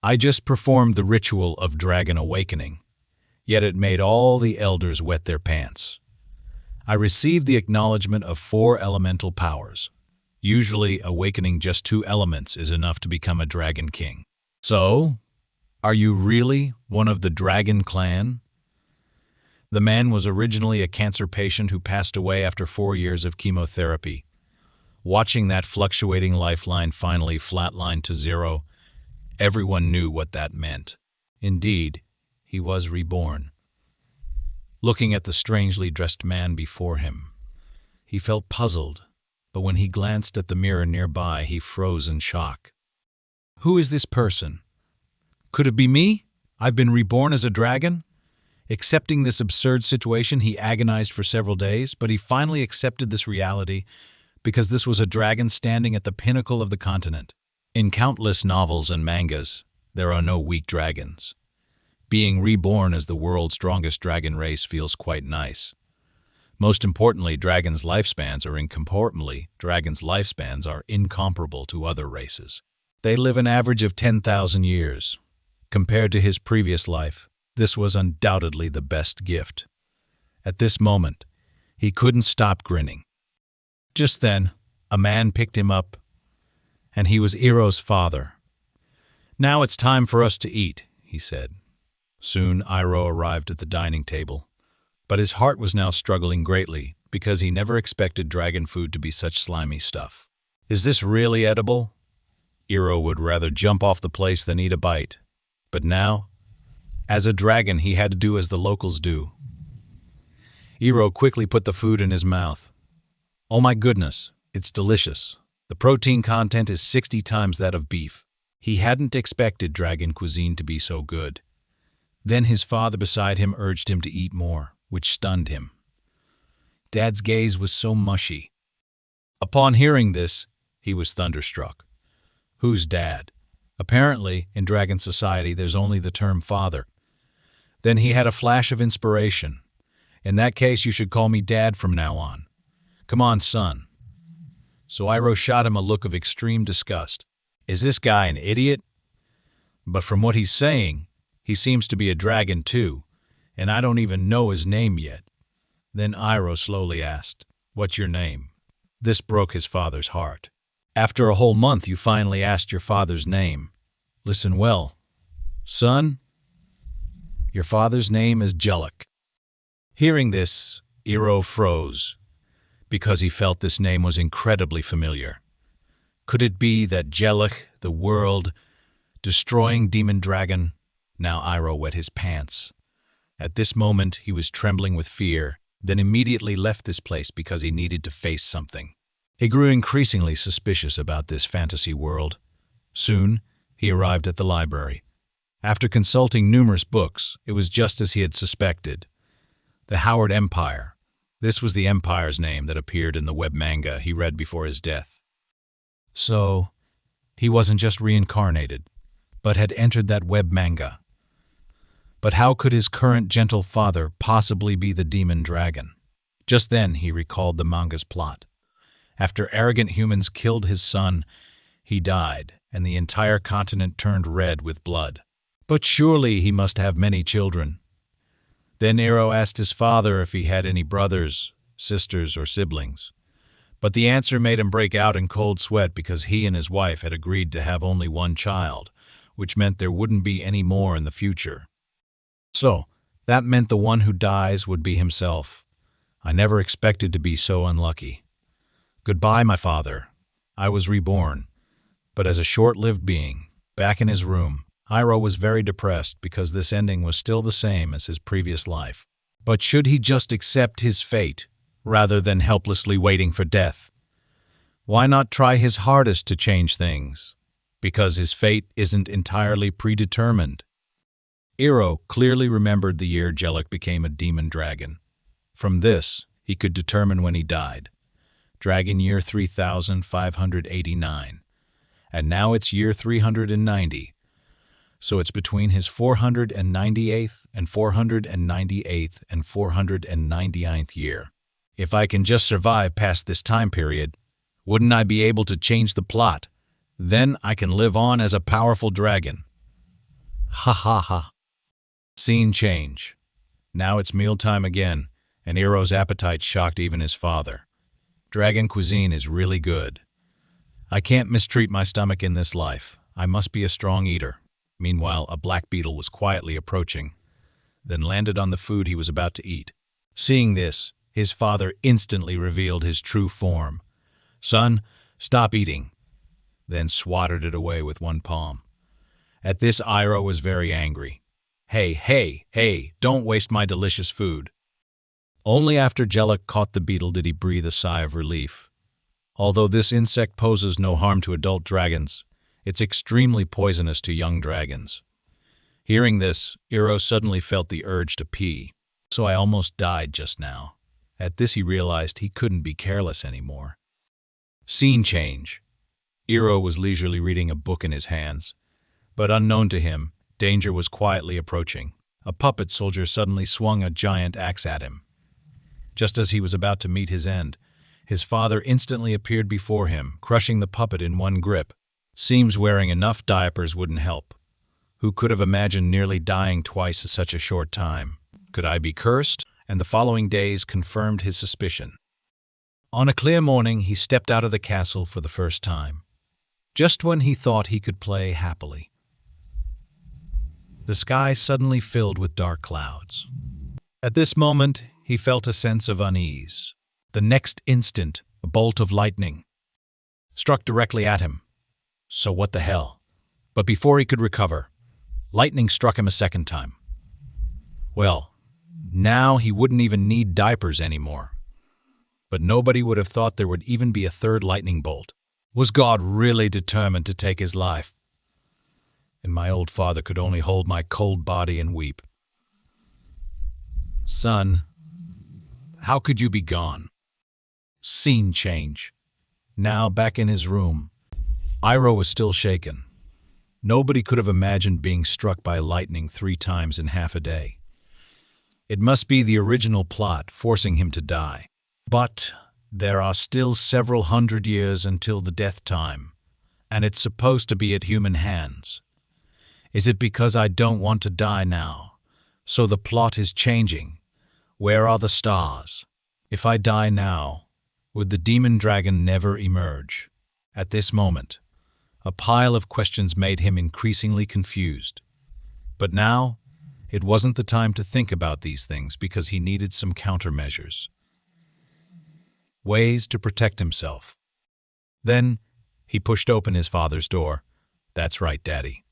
I just performed the ritual of dragon awakening, yet it made all the elders wet their pants. I received the acknowledgement of 4 elemental powers. Usually, awakening just 2 elements is enough to become a dragon king. So, are you really one of the dragon clan? The man was originally a cancer patient who passed away after 4 years of chemotherapy. Watching that fluctuating lifeline finally flatline to 0, everyone knew what that meant. Indeed, he was reborn. Looking at the strangely dressed man before him, he felt puzzled, but when he glanced at the mirror nearby, he froze in shock. Who is this person? Could it be me? I've been reborn as a dragon? Accepting this absurd situation, he agonized for several days, but he finally accepted this reality because this was a dragon standing at the pinnacle of the continent. In countless novels and mangas, there are no weak dragons. Being reborn as the world's strongest dragon race feels quite nice. Most importantly, dragons' lifespans are incomparable to other races. They live an average of 10,000 years. Compared to his previous life, this was undoubtedly the best gift. At this moment, he couldn't stop grinning. Just then, a man picked him up, and he was Iroh's father. "Now it's time for us to eat," he said. Soon, Iroh arrived at the dining table, but his heart was now struggling greatly because he never expected dragon food to be such slimy stuff. "Is this really edible?" Iroh would rather jump off the place than eat a bite. But now, as a dragon, he had to do as the locals do. Iroh quickly put the food in his mouth. "Oh my goodness, it's delicious. The protein content is 60 times that of beef." He hadn't expected dragon cuisine to be so good. Then his father beside him urged him to eat more, which stunned him. Dad's gaze was so mushy. Upon hearing this, he was thunderstruck. Who's Dad? Apparently, in dragon society, there's only the term father. Then he had a flash of inspiration. "In that case, you should call me Dad from now on. Come on, son." So Iroh shot him a look of extreme disgust. Is this guy an idiot? But from what he's saying, he seems to be a dragon too, and I don't even know his name yet. Then Iroh slowly asked, "What's your name?" This broke his father's heart. "After a whole month, you finally asked your father's name. Listen well, son. Your father's name is Jellic." Hearing this, Iroh froze, because he felt this name was incredibly familiar. Could it be that Jellic, the world-destroying demon dragon? Now Iroh wet his pants. At this moment, he was trembling with fear, then immediately left this place because he needed to face something. He grew increasingly suspicious about this fantasy world. Soon, he arrived at the library. After consulting numerous books, it was just as he had suspected. The Howard Empire. This was the empire's name that appeared in the web manga he read before his death. So, he wasn't just reincarnated, but had entered that web manga. But how could his current gentle father possibly be the demon dragon? Just then, he recalled the manga's plot. After arrogant humans killed his son, he died, and the entire continent turned red with blood. But surely he must have many children. Then Iroh asked his father if he had any brothers, sisters, or siblings. But the answer made him break out in cold sweat because he and his wife had agreed to have only one child, which meant there wouldn't be any more in the future. So, that meant the one who dies would be himself. I never expected to be so unlucky. Goodbye, my father. I was reborn, but as a short-lived being. Back in his room, Iroh was very depressed because this ending was still the same as his previous life. But should he just accept his fate, rather than helplessly waiting for death? Why not try his hardest to change things? Because his fate isn't entirely predetermined. Iroh clearly remembered the year Jellic became a demon dragon. From this, he could determine when he died. Dragon year 3589. And now it's year 390. So it's between his 498th and 498th and 499th year. If I can just survive past this time period, wouldn't I be able to change the plot? Then I can live on as a powerful dragon. Ha ha ha. Scene change. Now it's mealtime again, and Iroh's appetite shocked even his father. Dragon cuisine is really good. I can't mistreat my stomach in this life. I must be a strong eater. Meanwhile, a black beetle was quietly approaching, then landed on the food he was about to eat. Seeing this, his father instantly revealed his true form. "Son, stop eating," then swatted it away with one palm. At this, Iroh was very angry. "Hey, hey, hey, don't waste my delicious food." Only after Jellic caught the beetle did he breathe a sigh of relief. Although this insect poses no harm to adult dragons, it's extremely poisonous to young dragons. Hearing this, Iroh suddenly felt the urge to pee. "So I almost died just now." At this he realized he couldn't be careless anymore. Scene change. Iroh was leisurely reading a book in his hands. But unknown to him, danger was quietly approaching. A puppet soldier suddenly swung a giant axe at him. Just as he was about to meet his end, his father instantly appeared before him, crushing the puppet in one grip. Seems wearing enough diapers wouldn't help. Who could have imagined nearly dying twice in such a short time? Could I be cursed? And the following days confirmed his suspicion. On a clear morning, he stepped out of the castle for the first time. Just when he thought he could play happily, the sky suddenly filled with dark clouds. At this moment, he felt a sense of unease. The next instant, a bolt of lightning struck directly at him. So what the hell? But before he could recover, lightning struck him a second time. Well, now he wouldn't even need diapers anymore. But nobody would have thought there would even be a third lightning bolt. Was God really determined to take his life? And my old father could only hold my cold body and weep. "Son, how could you be gone?" Scene change. Now back in his room. Iroh was still shaken. Nobody could have imagined being struck by lightning 3 times in half a day. It must be the original plot forcing him to die. But there are still several hundred years until the death time, and it's supposed to be at human hands. Is it because I don't want to die now? So the plot is changing. Where are the stars? If I die now, would the demon dragon never emerge? At this moment, a pile of questions made him increasingly confused. But now, it wasn't the time to think about these things because he needed some countermeasures. Ways to protect himself. Then, he pushed open his father's door. "That's right, Daddy."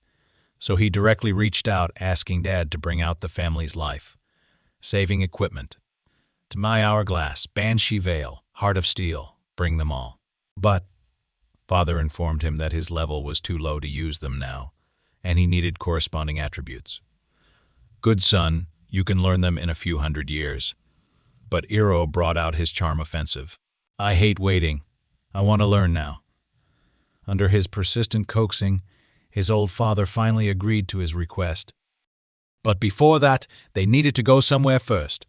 So he directly reached out, asking Dad to bring out the family's life-saving equipment. "To my hourglass, Banshee Veil, Heart of Steel, bring them all." But Father informed him that his level was too low to use them now, and he needed corresponding attributes. "Good son, you can learn them in a few hundred years." But Iroh brought out his charm offensive. "I hate waiting. I want to learn now." Under his persistent coaxing, his old father finally agreed to his request. But before that, they needed to go somewhere first.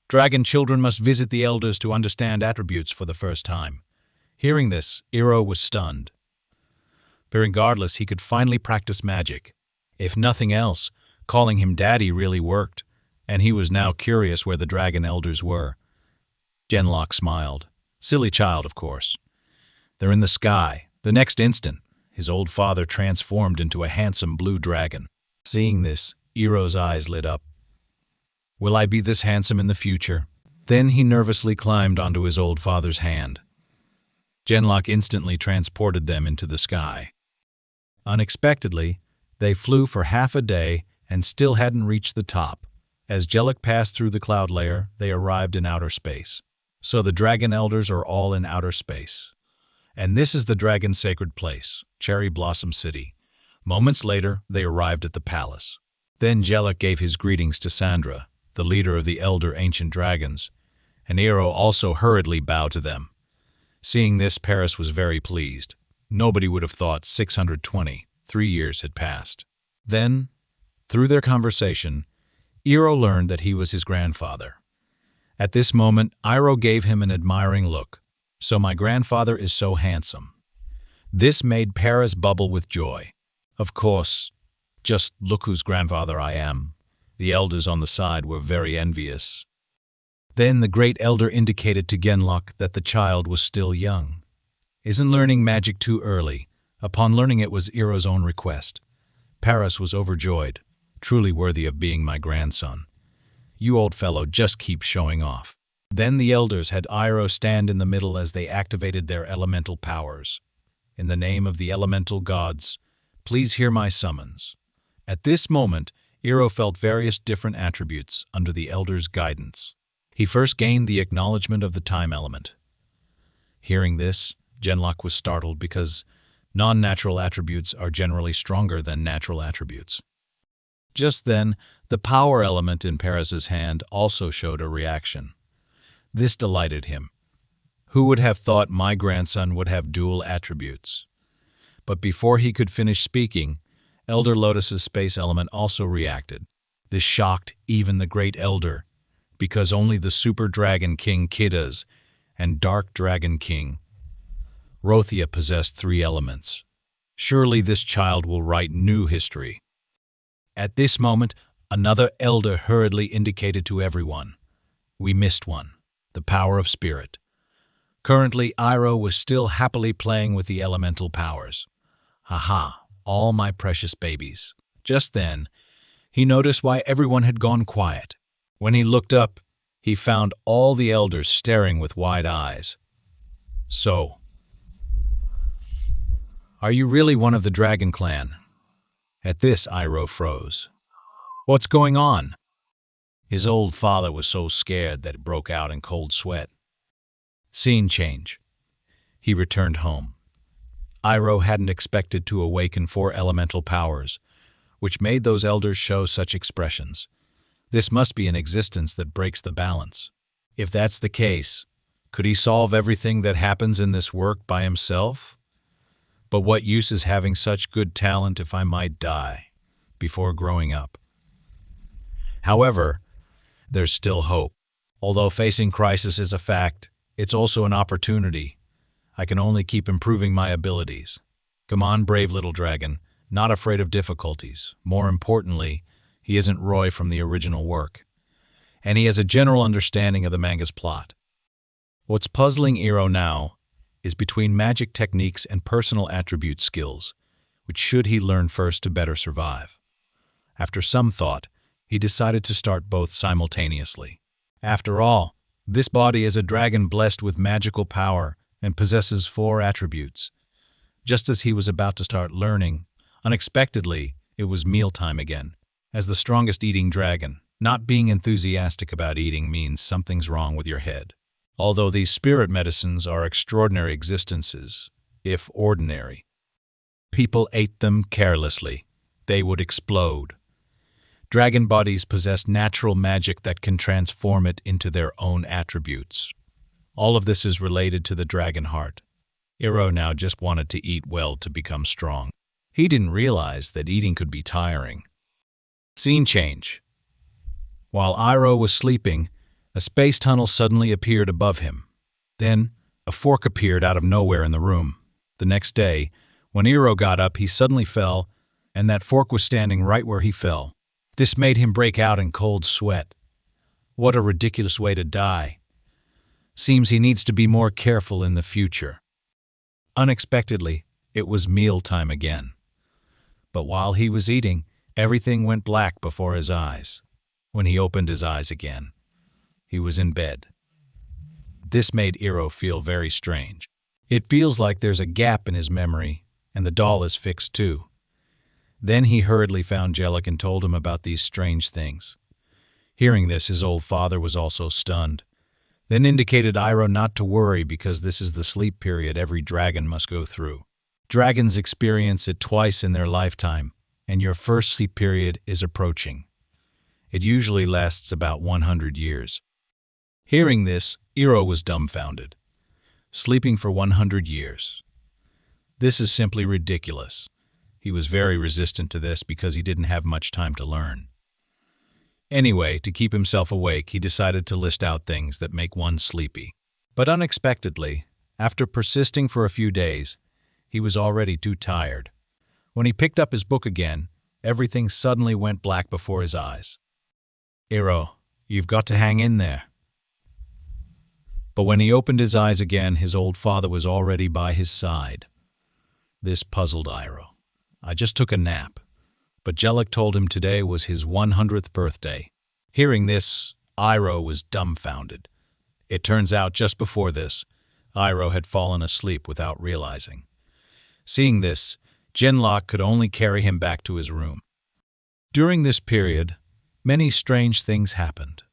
Dragon children must visit the elders to understand attributes for the first time. Hearing this, Iroh was stunned. But regardless, he could finally practice magic. If nothing else, calling him Daddy really worked, and he was now curious where the dragon elders were. Genlock smiled. Silly child, of course. "They're in the sky." The next instant, his old father transformed into a handsome blue dragon. Seeing this, Iroh's eyes lit up. Will I be this handsome in the future? Then he nervously climbed onto his old father's hand. Genlock instantly transported them into the sky. Unexpectedly, they flew for half a day and still hadn't reached the top. As Jellic passed through the cloud layer, they arrived in outer space. So the dragon elders are all in outer space. And this is the dragon's sacred place, Cherry Blossom City. Moments later, they arrived at the palace. Then Jellic gave his greetings to Sandra, the leader of the elder ancient dragons, and Iroh also hurriedly bowed to them. Seeing this, Paris was very pleased. Nobody would have thought 623 years had passed. Then, through their conversation, Iroh learned that he was his grandfather. At this moment, Iroh gave him an admiring look. So my grandfather is so handsome. This made Paris bubble with joy. Of course, Just look whose grandfather I am." The elders on the side were very envious. Then the great elder indicated to Genlock that the child was still young. "Isn't learning magic too early?" Upon learning it was Iroh's own request, Paris was overjoyed, "Truly worthy of being my grandson. You old fellow just keep showing off." Then the elders had Iroh stand in the middle as they activated their elemental powers. "In the name of the elemental gods, please hear my summons." At this moment, Iroh felt various different attributes under the elders' guidance. He first gained the acknowledgement of the time element. Hearing this, Genlock was startled because non-natural attributes are generally stronger than natural attributes. Just then, the power element in Paris's hand also showed a reaction. This delighted him. Who would have thought my grandson would have dual attributes? But before he could finish speaking, Elder Lotus's space element also reacted. This shocked even the great elder, because only the Super Dragon King Kiddas and Dark Dragon King Rothia possessed 3 elements. Surely this child will write new history. At this moment, another elder hurriedly indicated to everyone, "We missed one, the power of spirit." Currently, Iroh was still happily playing with the elemental powers. "Haha, all my precious babies." Just then, he noticed why everyone had gone quiet. When he looked up, he found all the elders staring with wide eyes. "So, are you really one of the Dragon Clan?" At this, Iroh froze. "What's going on?" His old father was so scared that it broke out in cold sweat. Scene change. He returned home. Iroh hadn't expected to awaken 4 elemental powers, which made those elders show such expressions. This must be an existence that breaks the balance. If that's the case, could he solve everything that happens in this work by himself? But what use is having such good talent if I might die before growing up? However, there's still hope. Although facing crisis is a fact, it's also an opportunity. I can only keep improving my abilities. Come on, brave little dragon, not afraid of difficulties. More importantly, he isn't Roy from the original work, and he has a general understanding of the manga's plot. What's puzzling Iroh now is between magic techniques and personal attribute skills, which should he learn first to better survive. After some thought, he decided to start both simultaneously. After all, this body is a dragon blessed with magical power and possesses 4 attributes. Just as he was about to start learning, unexpectedly, it was mealtime again. As the strongest eating dragon, not being enthusiastic about eating means something's wrong with your head. Although these spirit medicines are extraordinary existences, if ordinary, people ate them carelessly, they would explode. Dragon bodies possess natural magic that can transform it into their own attributes. All of this is related to the dragon heart. Iroh now just wanted to eat well to become strong. He didn't realize that eating could be tiring. Scene change. While Iroh was sleeping, a space tunnel suddenly appeared above him. Then, a fork appeared out of nowhere in the room. The next day, when Iroh got up, he suddenly fell, and that fork was standing right where he fell. This made him break out in cold sweat. What a ridiculous way to die. Seems he needs to be more careful in the future. Unexpectedly, it was mealtime again. But while he was eating, everything went black before his eyes. When he opened his eyes again, he was in bed. This made Iroh feel very strange. It feels like there's a gap in his memory, and the doll is fixed too. Then he hurriedly found Jellic and told him about these strange things. Hearing this, his old father was also stunned, then indicated Iroh not to worry because this is the sleep period every dragon must go through. Dragons experience it twice in their lifetime, and your first sleep period is approaching. It usually lasts about 100 years. Hearing this, Iroh was dumbfounded. Sleeping for 100 years. This is simply ridiculous. He was very resistant to this because he didn't have much time to learn. Anyway, to keep himself awake, he decided to list out things that make one sleepy. But unexpectedly, after persisting for a few days, he was already too tired. When he picked up his book again, Everything suddenly went black before his eyes. "Iro, you've got to hang in there." But when he opened his eyes again, his old father was already by his side. This puzzled Iro. "I just took a nap." But Jellic told him today was his 100th birthday. Hearing this, Iro was dumbfounded. It turns out just before this, Iro had fallen asleep without realizing. Seeing this, Genlock could only carry him back to his room. During this period, many strange things happened.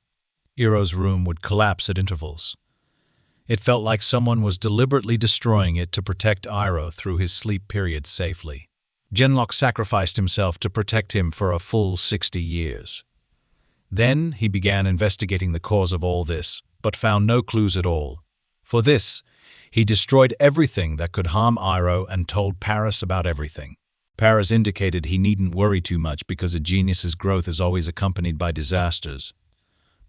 Iro's room would collapse at intervals. It felt like someone was deliberately destroying it to protect Iro through his sleep period safely. Genlock sacrificed himself to protect him for a full 60 years. Then he began investigating the cause of all this, but found no clues at all. For this, he destroyed everything that could harm Iro and told Paris about everything. Paris indicated he needn't worry too much because a genius's growth is always accompanied by disasters.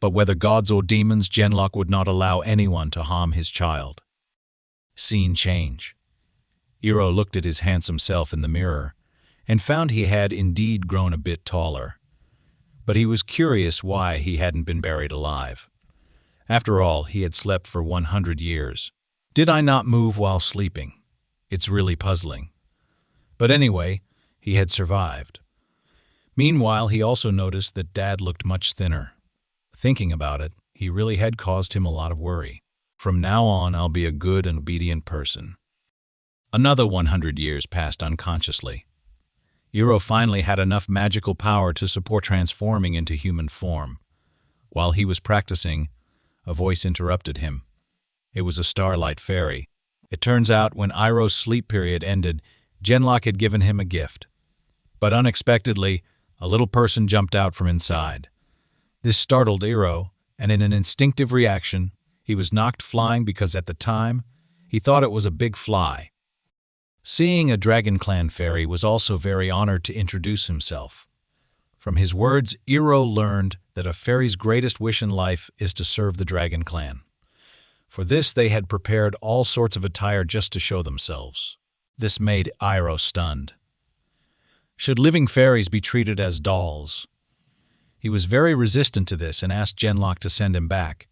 But whether gods or demons, Genlock would not allow anyone to harm his child. Scene change. Iro looked at his handsome self in the mirror and found he had indeed grown a bit taller. But he was curious why he hadn't been buried alive. After all, he had slept for 100 years. Did I not move while sleeping? It's really puzzling. But anyway, he had survived. Meanwhile, he also noticed that Dad looked much thinner. Thinking about it, he really had caused him a lot of worry. From now on, I'll be a good and obedient person. Another 100 years passed unconsciously. Iro finally had enough magical power to support transforming into human form. While he was practicing, a voice interrupted him. It was a starlight fairy. It turns out when Iro's sleep period ended, Genlock had given him a gift. But unexpectedly, a little person jumped out from inside. This startled Iro, and in an instinctive reaction, he was knocked flying because at the time, he thought it was a big fly. Seeing a Dragon Clan fairy was also very honored to introduce himself. From his words, Iro learned that a fairy's greatest wish in life is to serve the Dragon Clan. For this, they had prepared all sorts of attire just to show themselves. This made Iro stunned. Should living fairies be treated as dolls? He was very resistant to this and asked Genlock to send him back.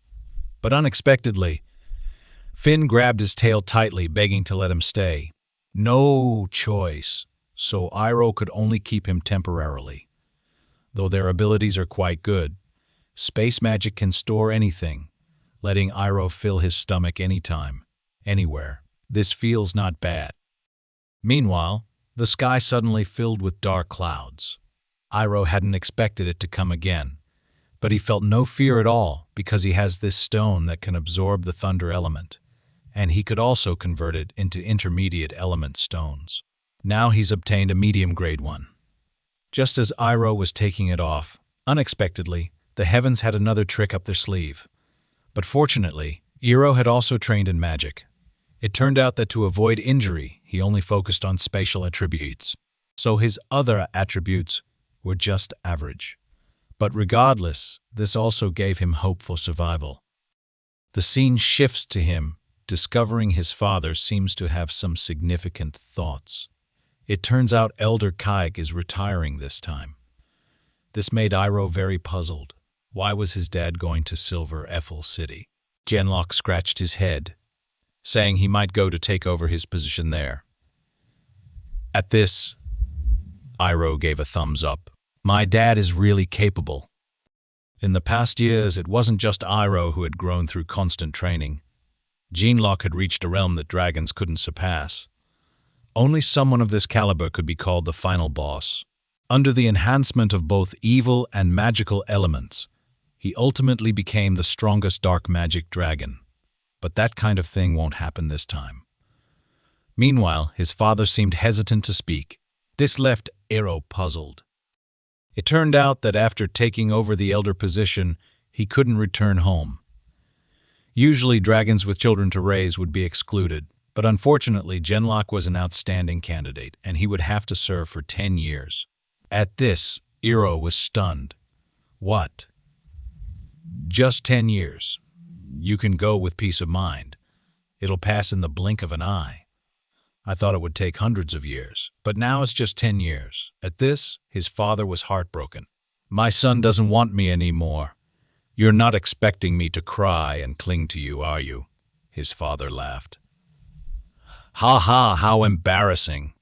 But unexpectedly, Finn grabbed his tail tightly, begging to let him stay. No choice, so Iro could only keep him temporarily. Though their abilities are quite good, space magic can store anything, letting Iro fill his stomach anytime, anywhere. This feels not bad. Meanwhile, the sky suddenly filled with dark clouds. Iro hadn't expected it to come again, but he felt no fear at all because he has this stone that can absorb the thunder element, and he could also convert it into intermediate element stones. Now he's obtained a medium-grade one. Just as Iro was taking it off, unexpectedly, the heavens had another trick up their sleeve. But fortunately, Iro had also trained in magic. It turned out that to avoid injury, he only focused on spatial attributes, so his other attributes were just average. But regardless, this also gave him hope for survival. The scene shifts to him, discovering his father seems to have some significant thoughts. It turns out Elder Kaik is retiring this time. This made Iro very puzzled. Why was his dad going to Silver Eiffel City? Genlock scratched his head, saying he might go to take over his position there. At this, Iro gave a thumbs up. My dad is really capable. In the past years, it wasn't just Iro who had grown through constant training. Genlock had reached a realm that dragons couldn't surpass. Only someone of this caliber could be called the final boss. Under the enhancement of both evil and magical elements, he ultimately became the strongest dark magic dragon. But that kind of thing won't happen this time. Meanwhile, his father seemed hesitant to speak. This left Iro puzzled. It turned out that after taking over the elder position, he couldn't return home. Usually, dragons with children to raise would be excluded, but unfortunately, Genlock was an outstanding candidate, and he would have to serve for 10 years. At this, Iro was stunned. What? Just 10 years. You can go with peace of mind. It'll pass in the blink of an eye. I thought it would take hundreds of years, but now it's just 10 years. At this, his father was heartbroken. My son doesn't want me anymore. You're not expecting me to cry and cling to you, are you? His father laughed. Ha ha, how embarrassing.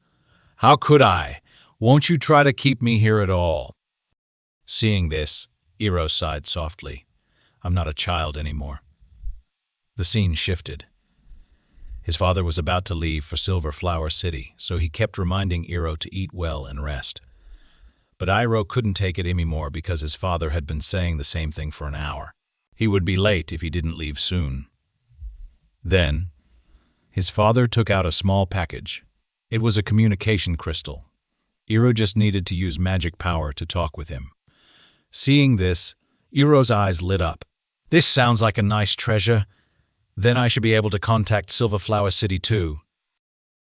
How could I? Won't you try to keep me here at all? Seeing this, Iro sighed softly. I'm not a child anymore. The scene shifted. His father was about to leave for Silver Flower City, so he kept reminding Iro to eat well and rest. But Iro couldn't take it anymore because his father had been saying the same thing for an hour. He would be late if he didn't leave soon. Then, his father took out a small package. It was a communication crystal. Iro just needed to use magic power to talk with him. Seeing this, Iro's eyes lit up. This sounds like a nice treasure. Then I should be able to contact Silver Flower City too.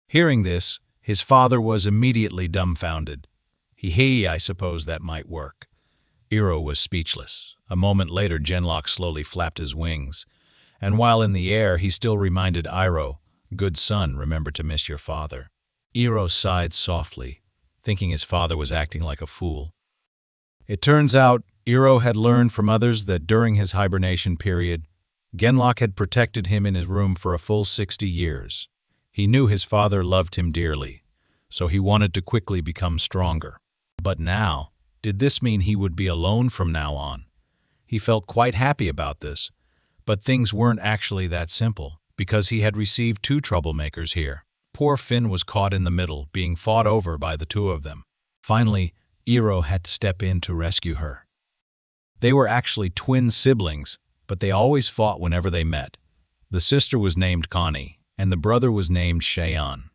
Hearing this, his father was immediately dumbfounded. I suppose that might work. Iro was speechless. A moment later, Genlock slowly flapped his wings, and while in the air, he still reminded Iro, "Good son, remember to miss your father." Iro sighed softly, thinking his father was acting like a fool. It turns out, Iro had learned from others that during his hibernation period, Genlock had protected him in his room for a full 60 years. He knew his father loved him dearly, so he wanted to quickly become stronger. But now, did this mean he would be alone from now on? He felt quite happy about this, but things weren't actually that simple, because he had received two troublemakers here. Poor Finn was caught in the middle, being fought over by the two of them. Finally, Iro had to step in to rescue her. They were actually twin siblings, but they always fought whenever they met. The sister was named Connie, and the brother was named Cheyenne.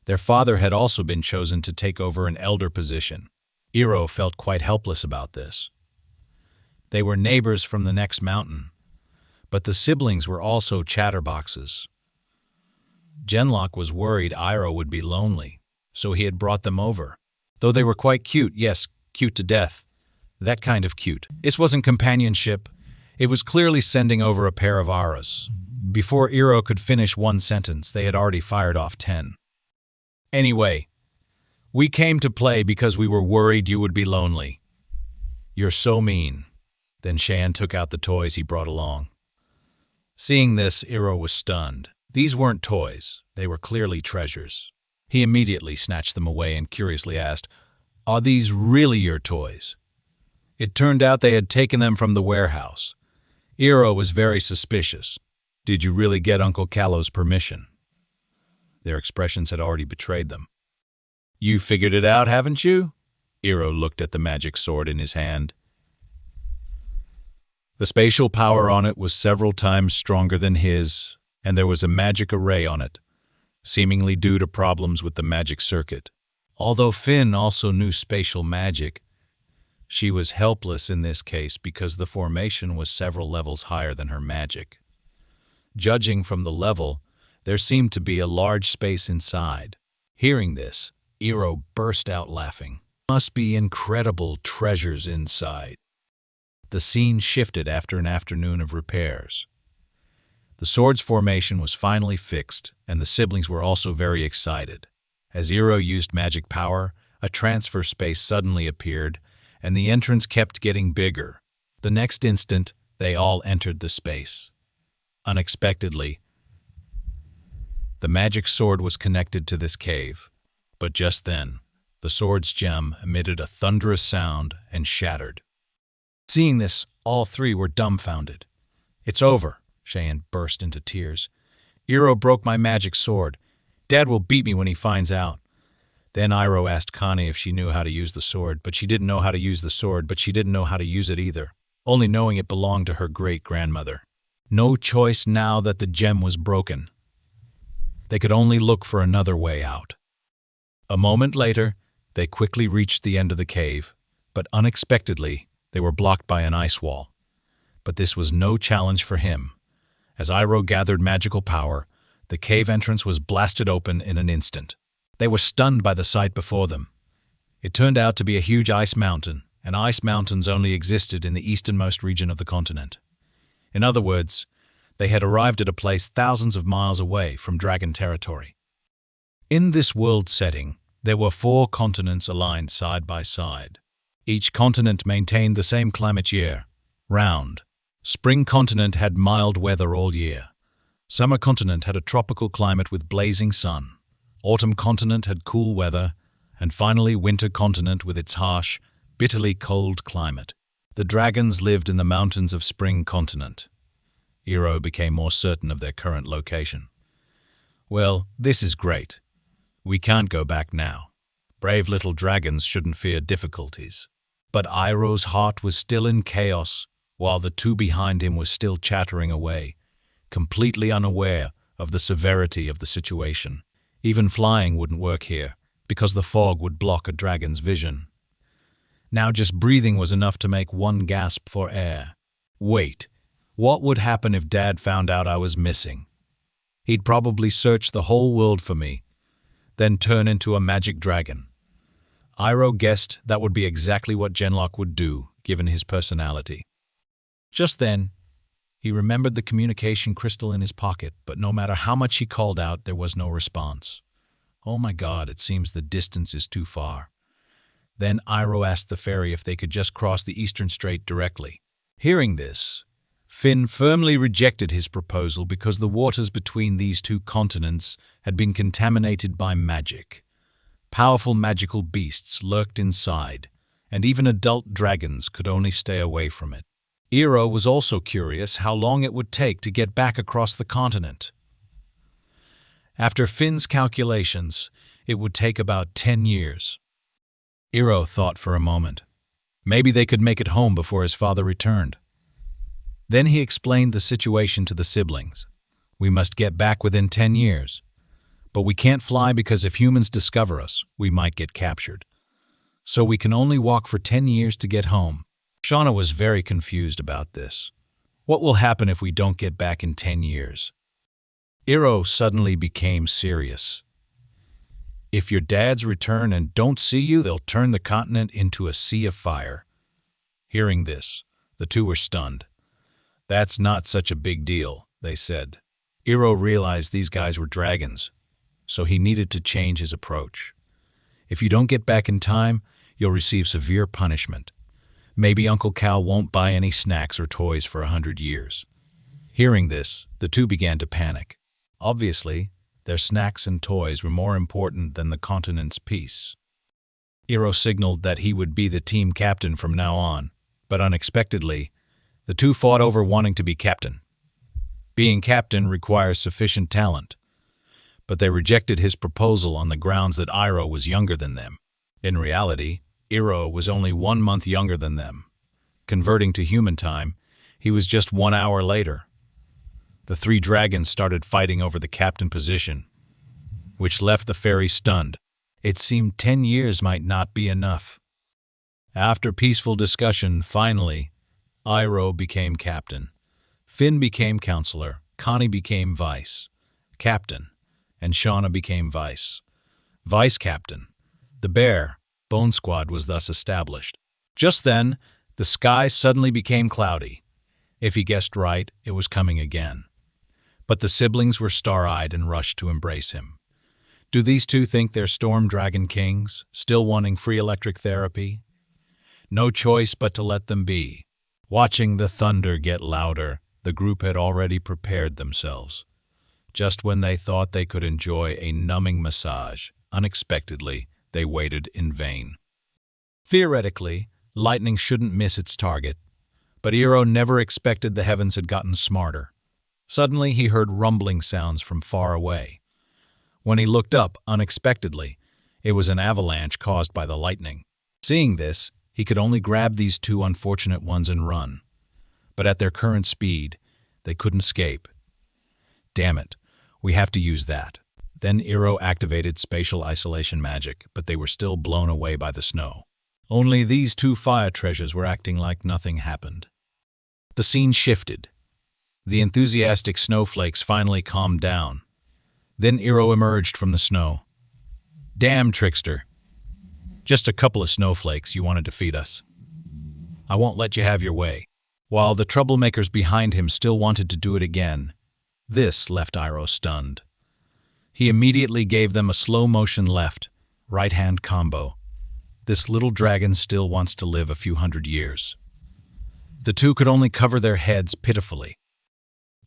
Their father had also been chosen to take over an elder position. Iro felt quite helpless about this. They were neighbors from the next mountain, but the siblings were also chatterboxes. Genlock was worried Iro would be lonely, so he had brought them over. Though they were quite cute, yes, cute to death. That kind of cute. This wasn't companionship. It was clearly sending over a pair of auras. Before Iro could finish one sentence, they had already fired off 10. Anyway, we came to play because we were worried you would be lonely. You're so mean. Then Cheyenne took out the toys he brought along. Seeing this, Iro was stunned. These weren't toys. They were clearly treasures. He immediately snatched them away and curiously asked, "Are these really your toys?" It turned out they had taken them from the warehouse. Iro was very suspicious. Did you really get Uncle Callow's permission? Their expressions had already betrayed them. You figured it out, haven't you? Iro looked at the magic sword in his hand. The spatial power on it was several times stronger than his, and there was a magic array on it, seemingly due to problems with the magic circuit. Although Finn also knew spatial magic, she was helpless in this case because the formation was several levels higher than her magic. Judging from the level, there seemed to be a large space inside. Hearing this, Iro burst out laughing. Must be incredible treasures inside. The scene shifted after an afternoon of repairs. The sword's formation was finally fixed, and the siblings were also very excited. As Iro used magic power, a transfer space suddenly appeared, and the entrance kept getting bigger. The next instant, they all entered the space. Unexpectedly, the magic sword was connected to this cave, but just then, the sword's gem emitted a thunderous sound and shattered. Seeing this, all three were dumbfounded. It's over, Cheyenne burst into tears. Iro broke my magic sword. Dad will beat me when he finds out. Then Iro asked Connie if she knew how to use the sword, but she didn't know how to use the sword, but she didn't know how to use it either, only knowing it belonged to her great-grandmother. No choice now that the gem was broken. They could only look for another way out. A moment later, they quickly reached the end of the cave, but unexpectedly, they were blocked by an ice wall. But this was no challenge for him. As Iro gathered magical power, the cave entrance was blasted open in an instant. They were stunned by the sight before them. It turned out to be a huge ice mountain, and ice mountains only existed in the easternmost region of the continent. In other words, they had arrived at a place thousands of miles away from dragon territory. In this world setting, there were 4 continents aligned side by side. Each continent maintained the same climate year, round. Spring continent had mild weather all year. Summer continent had a tropical climate with blazing sun. Autumn continent had cool weather, and finally winter continent with its harsh, bitterly cold climate. The dragons lived in the mountains of spring continent. Iroh became more certain of their current location. Well, this is great. We can't go back now. Brave little dragons shouldn't fear difficulties. But Iroh's heart was still in chaos, while the 2 behind him were still chattering away, completely unaware of the severity of the situation. Even flying wouldn't work here, because the fog would block a dragon's vision. Now just breathing was enough to make one gasp for air. Wait, what would happen if Dad found out I was missing? He'd probably search the whole world for me, then turn into a magic dragon. Iroh guessed that would be exactly what Genlock would do, given his personality. Just then, he remembered the communication crystal in his pocket, but no matter how much he called out, there was no response. Oh my God, it seems the distance is too far. Then Iroh asked the fairy if they could just cross the Eastern Strait directly. Hearing this, Finn firmly rejected his proposal because the waters between these 2 continents had been contaminated by magic. Powerful magical beasts lurked inside, and even adult dragons could only stay away from it. Iroh was also curious how long it would take to get back across the continent. After Finn's calculations, it would take about 10 years. Iroh thought for a moment. Maybe they could make it home before his father returned. Then he explained the situation to the siblings. We must get back within 10 years. But we can't fly because if humans discover us, we might get captured. So we can only walk for 10 years to get home. Shauna was very confused about this. What will happen if we don't get back in 10 years? Iroh suddenly became serious. If your dads return and don't see you, they'll turn the continent into a sea of fire. Hearing this, the 2 were stunned. That's not such a big deal, they said. Iroh realized these guys were dragons, so he needed to change his approach. If you don't get back in time, you'll receive severe punishment. Maybe Uncle Cal won't buy any snacks or toys for 100 years. Hearing this, the 2 began to panic. Obviously, their snacks and toys were more important than the continent's peace. Iroh signaled that he would be the team captain from now on, but unexpectedly, the 2 fought over wanting to be captain. Being captain requires sufficient talent, but they rejected his proposal on the grounds that Iroh was younger than them. In reality, Iroh was only 1 month younger than them. Converting to human time, he was just 1 hour later. The 3 dragons started fighting over the captain position, which left the fairy stunned. It seemed 10 years might not be enough. After peaceful discussion, finally, Iroh became captain. Finn became counselor, Connie became vice captain, and Shauna became vice captain. The bear Bone Squad was thus established. Just then, the sky suddenly became cloudy. If he guessed right, it was coming again. But the siblings were star-eyed and rushed to embrace him. Do these 2 think they're Storm Dragon Kings, still wanting free electric therapy? No choice but to let them be. Watching the thunder get louder, the group had already prepared themselves. Just when they thought they could enjoy a numbing massage, unexpectedly, they waited in vain. Theoretically, lightning shouldn't miss its target, but Iroh never expected the heavens had gotten smarter. Suddenly, he heard rumbling sounds from far away. When he looked up, unexpectedly, it was an avalanche caused by the lightning. Seeing this, he could only grab these 2 unfortunate ones and run. But at their current speed, they couldn't escape. Damn it, we have to use that. Then Iroh activated spatial isolation magic, but they were still blown away by the snow. Only these 2 fire treasures were acting like nothing happened. The scene shifted. The enthusiastic snowflakes finally calmed down. Then Iroh emerged from the snow. Damn, trickster. Just a couple of snowflakes, you wanted to feed us. I won't let you have your way. While the troublemakers behind him still wanted to do it again, this left Iroh stunned. He immediately gave them a slow-motion left, right-hand combo. This little dragon still wants to live a few hundred years. The two could only cover their heads pitifully.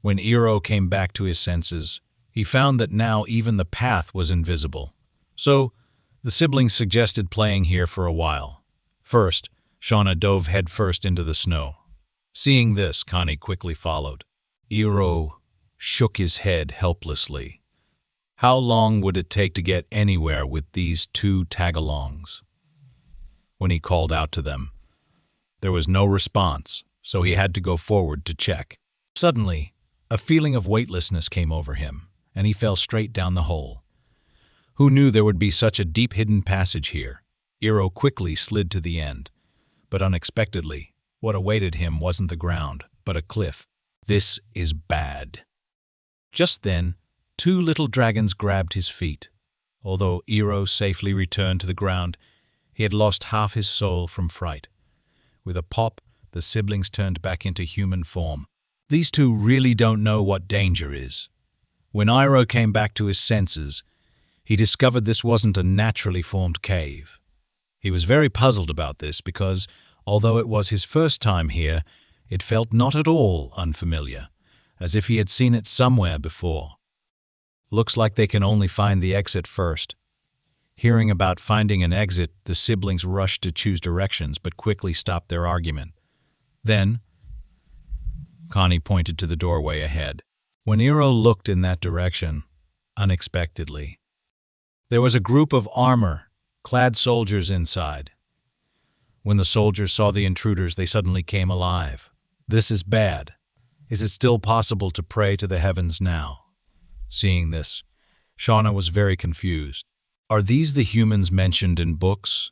When Iroh came back to his senses, he found that now even the path was invisible. So, the siblings suggested playing here for a while. First, Shauna dove headfirst into the snow. Seeing this, Connie quickly followed. Iroh shook his head helplessly. How long would it take to get anywhere with these two tagalongs? When he called out to them, there was no response, so he had to go forward to check. Suddenly, a feeling of weightlessness came over him, and he fell straight down the hole. Who knew there would be such a deep hidden passage here? Iroh quickly slid to the end, but unexpectedly, what awaited him wasn't the ground, but a cliff. This is bad. Just then, two little dragons grabbed his feet. Although Iroh safely returned to the ground, he had lost half his soul from fright. With a pop, the siblings turned back into human form. These two really don't know what danger is. When Iroh came back to his senses, he discovered this wasn't a naturally formed cave. He was very puzzled about this because, although it was his first time here, it felt not at all unfamiliar, as if he had seen it somewhere before. Looks like they can only find the exit first. Hearing about finding an exit, the siblings rushed to choose directions but quickly stopped their argument. Then, Connie pointed to the doorway ahead. When Iroh looked in that direction, unexpectedly, there was a group of armor-clad soldiers inside. When the soldiers saw the intruders, they suddenly came alive. This is bad. Is it still possible to pray to the heavens now? Seeing this, Shauna was very confused. Are these the humans mentioned in books?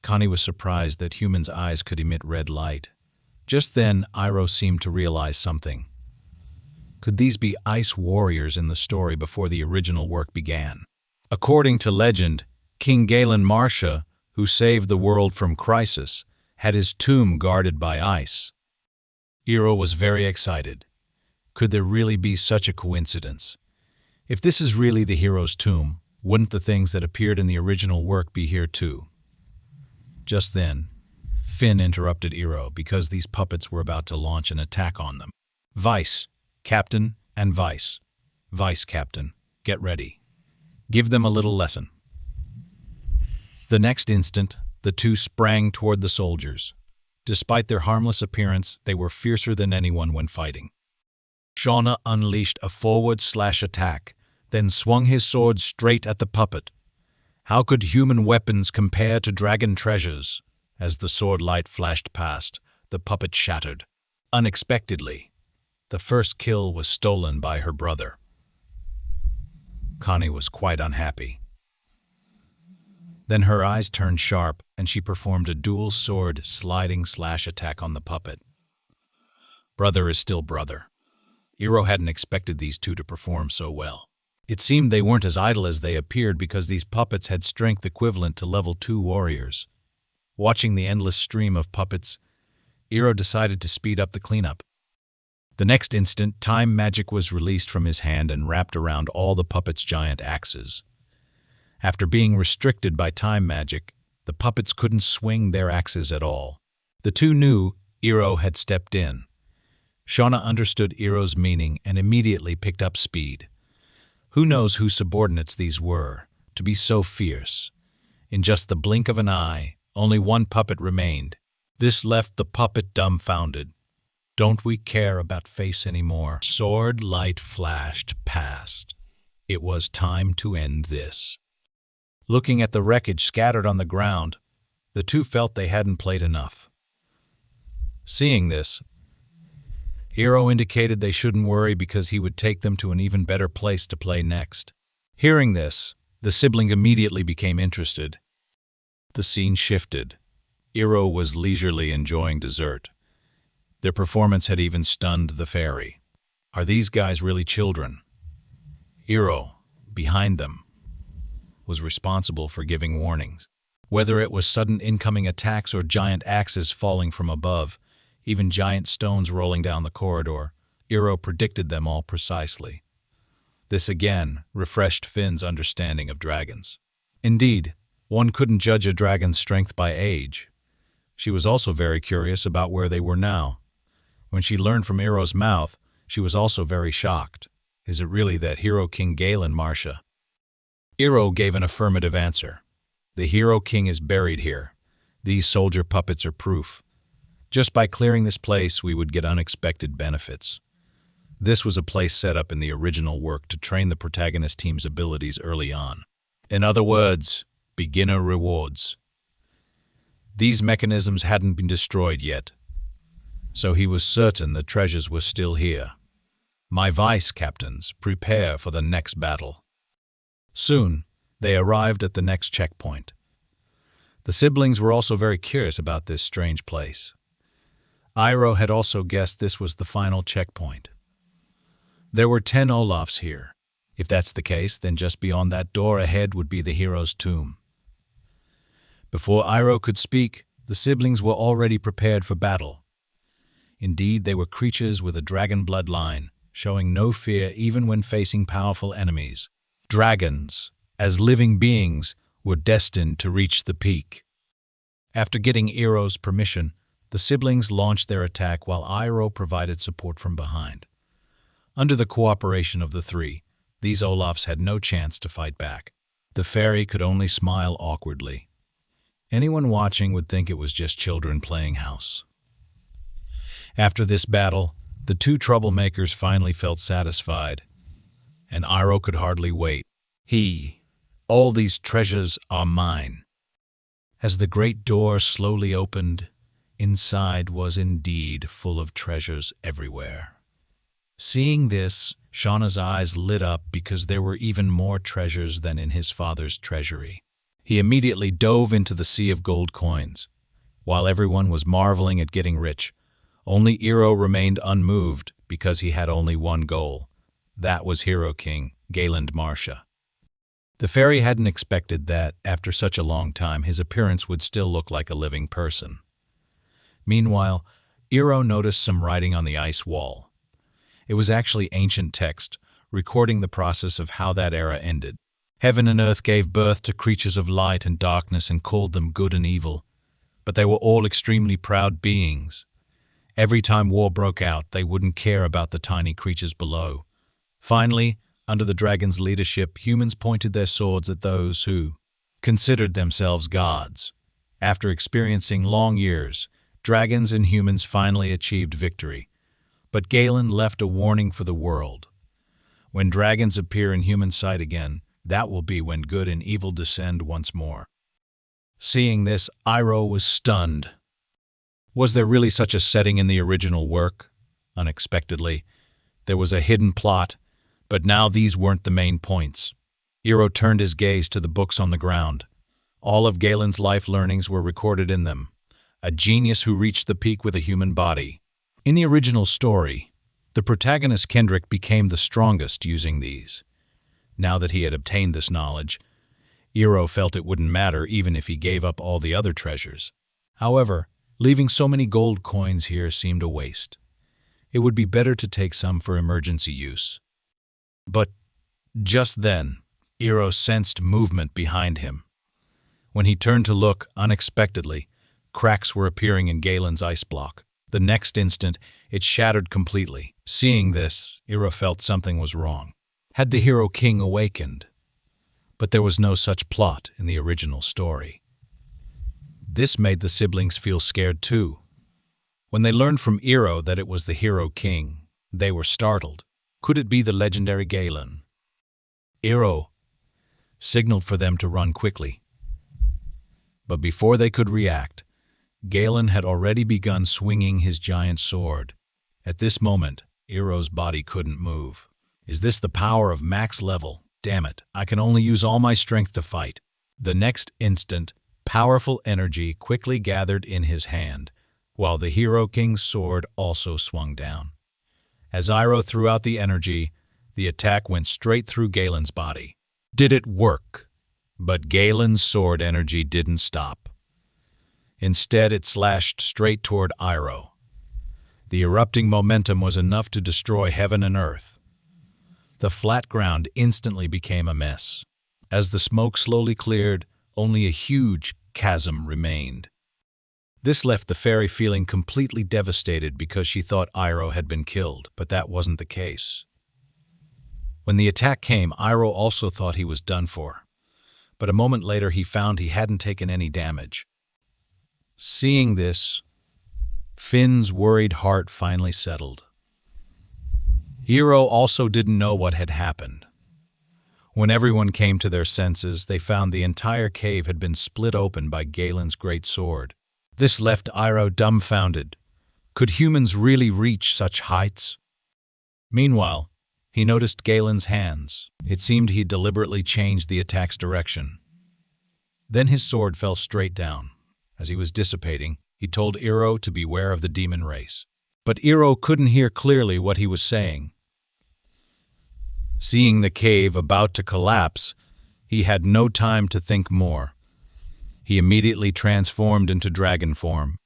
Connie was surprised that humans' eyes could emit red light. Just then, Iroh seemed to realize something. Could these be ice warriors in the story before the original work began? According to legend, King Galen Marsha, who saved the world from crisis, had his tomb guarded by ice. Iroh was very excited. Could there really be such a coincidence? If this is really the hero's tomb, wouldn't the things that appeared in the original work be here too? Just then, Finn interrupted Iroh because these puppets were about to launch an attack on them. Vice, Captain, and Vice. Vice, Captain, get ready. Give them a little lesson. The next instant, the two sprang toward the soldiers. Despite their harmless appearance, they were fiercer than anyone when fighting. Shauna unleashed a forward-slash attack, then swung his sword straight at the puppet. How could human weapons compare to dragon treasures? As the sword light flashed past, the puppet shattered. Unexpectedly, the first kill was stolen by her brother. Connie was quite unhappy. Then her eyes turned sharp, and she performed a dual sword sliding slash attack on the puppet. Brother is still brother. Iroh hadn't expected these two to perform so well. It seemed they weren't as idle as they appeared because these puppets had strength equivalent to level 2 warriors. Watching the endless stream of puppets, Iroh decided to speed up the cleanup. The next instant, time magic was released from his hand and wrapped around all the puppets' giant axes. After being restricted by time magic, the puppets couldn't swing their axes at all. The two knew Iroh had stepped in. Shauna understood Iroh's meaning and immediately picked up speed. Who knows whose subordinates these were, to be so fierce? In just the blink of an eye, only one puppet remained. This left the puppet dumbfounded. Don't we care about face anymore? Sword light flashed past. It was time to end this. Looking at the wreckage scattered on the ground, the two felt they hadn't played enough. Seeing this, Iroh indicated they shouldn't worry because he would take them to an even better place to play next. Hearing this, the sibling immediately became interested. The scene shifted. Iroh was leisurely enjoying dessert. Their performance had even stunned the fairy. Are these guys really children? Iroh, behind them, was responsible for giving warnings. Whether it was sudden incoming attacks or giant axes falling from above, even giant stones rolling down the corridor, Iroh predicted them all precisely. This again refreshed Finn's understanding of dragons. Indeed, one couldn't judge a dragon's strength by age. She was also very curious about where they were now. When she learned from Iroh's mouth, she was also very shocked. Is it really that Hero King Galen Marcia? Iroh gave an affirmative answer. The Hero King is buried here. These soldier puppets are proof. Just by clearing this place, we would get unexpected benefits. This was a place set up in the original work to train the protagonist team's abilities early on. In other words, beginner rewards. These mechanisms hadn't been destroyed yet, so he was certain the treasures were still here. My vice captains, prepare for the next battle. Soon, they arrived at the next checkpoint. The siblings were also very curious about this strange place. Iroh had also guessed this was the final checkpoint. There were 10 Olafs here. If that's the case, then just beyond that door ahead would be the hero's tomb. Before Iroh could speak, the siblings were already prepared for battle. Indeed, they were creatures with a dragon bloodline, showing no fear even when facing powerful enemies. Dragons, as living beings, were destined to reach the peak. After getting Iroh's permission, the siblings launched their attack while Iroh provided support from behind. Under the cooperation of the three, these Olafs had no chance to fight back. The fairy could only smile awkwardly. Anyone watching would think it was just children playing house. After this battle, the two troublemakers finally felt satisfied, and Iroh could hardly wait. All these treasures are mine. As the great door slowly opened, inside was indeed full of treasures everywhere. Seeing this, Shauna's eyes lit up because there were even more treasures than in his father's treasury. He immediately dove into the sea of gold coins. While everyone was marveling at getting rich, only Iroh remained unmoved because he had only one goal. That was Hero King Galen Marcia. The fairy hadn't expected that, after such a long time, his appearance would still look like a living person. Meanwhile, Iroh noticed some writing on the ice wall. It was actually ancient text, recording the process of how that era ended. Heaven and earth gave birth to creatures of light and darkness and called them good and evil, but they were all extremely proud beings. Every time war broke out, they wouldn't care about the tiny creatures below. Finally, under the dragon's leadership, humans pointed their swords at those who considered themselves gods. After experiencing long years, dragons and humans finally achieved victory. But Galen left a warning for the world. When dragons appear in human sight again, that will be when good and evil descend once more. Seeing this, Iroh was stunned. Was there really such a setting in the original work? Unexpectedly, there was a hidden plot, but now these weren't the main points. Iroh turned his gaze to the books on the ground. All of Galen's life learnings were recorded in them. A genius who reached the peak with a human body. In the original story, the protagonist Kendrick became the strongest using these. Now that he had obtained this knowledge, Iroh felt it wouldn't matter even if he gave up all the other treasures. However, leaving so many gold coins here seemed a waste. It would be better to take some for emergency use. But just then, Iroh sensed movement behind him. When he turned to look, unexpectedly, cracks were appearing in Galen's ice block. The next instant, it shattered completely. Seeing this, Iroh felt something was wrong. Had the Hero King awakened? But there was no such plot in the original story. This made the siblings feel scared too. When they learned from Iroh that it was the Hero King, they were startled. Could it be the legendary Galen? Iroh signaled for them to run quickly. But before they could react, Galen had already begun swinging his giant sword. At this moment, Iroh's body couldn't move. Is this the power of max level? Damn it, I can only use all my strength to fight. The next instant, powerful energy quickly gathered in his hand, while the Hero King's sword also swung down. As Iroh threw out the energy, the attack went straight through Galen's body. Did it work? But Galen's sword energy didn't stop. Instead, it slashed straight toward Iroh. The erupting momentum was enough to destroy heaven and earth. The flat ground instantly became a mess. As the smoke slowly cleared, only a huge chasm remained. This left the fairy feeling completely devastated because she thought Iroh had been killed, but that wasn't the case. When the attack came, Iroh also thought he was done for, but a moment later he found he hadn't taken any damage. Seeing this, Finn's worried heart finally settled. Iroh also didn't know what had happened. When everyone came to their senses, they found the entire cave had been split open by Galen's great sword. This left Iroh dumbfounded. Could humans really reach such heights? Meanwhile, he noticed Galen's hands. It seemed he deliberately changed the attack's direction. Then his sword fell straight down. As he was dissipating, he told Iroh to beware of the demon race. But Iroh couldn't hear clearly what he was saying. Seeing the cave about to collapse, he had no time to think more. He immediately transformed into dragon form.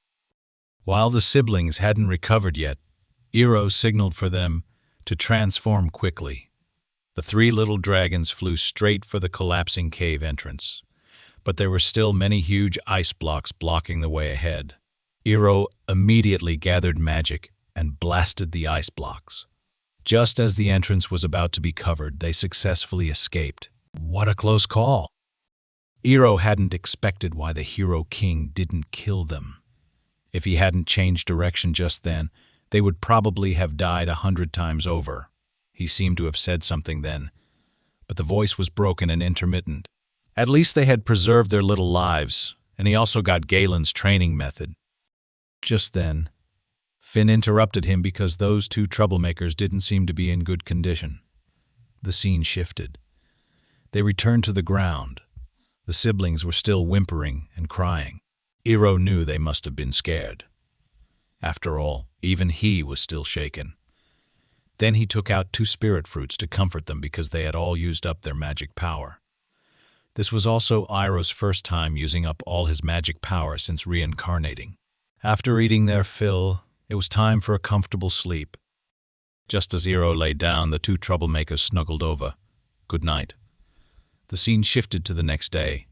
While the siblings hadn't recovered yet, Iroh signaled for them to transform quickly. The three little dragons flew straight for the collapsing cave entrance, but there were still many huge ice blocks blocking the way ahead. Iroh immediately gathered magic and blasted the ice blocks. Just as the entrance was about to be covered, they successfully escaped. What a close call! Iroh hadn't expected why the Hero King didn't kill them. If he hadn't changed direction just then, they would probably have died 100 times over. He seemed to have said something then, but the voice was broken and intermittent. At least they had preserved their little lives, and he also got Galen's training method. Just then, Finn interrupted him because those two troublemakers didn't seem to be in good condition. The scene shifted. They returned to the ground. The siblings were still whimpering and crying. Iroh knew they must have been scared. After all, even he was still shaken. Then he took out 2 spirit fruits to comfort them because they had all used up their magic power. This was also Iroh's first time using up all his magic power since reincarnating. After eating their fill, it was time for a comfortable sleep. Just as Iroh lay down, the 2 troublemakers snuggled over. Good night. The scene shifted to the next day.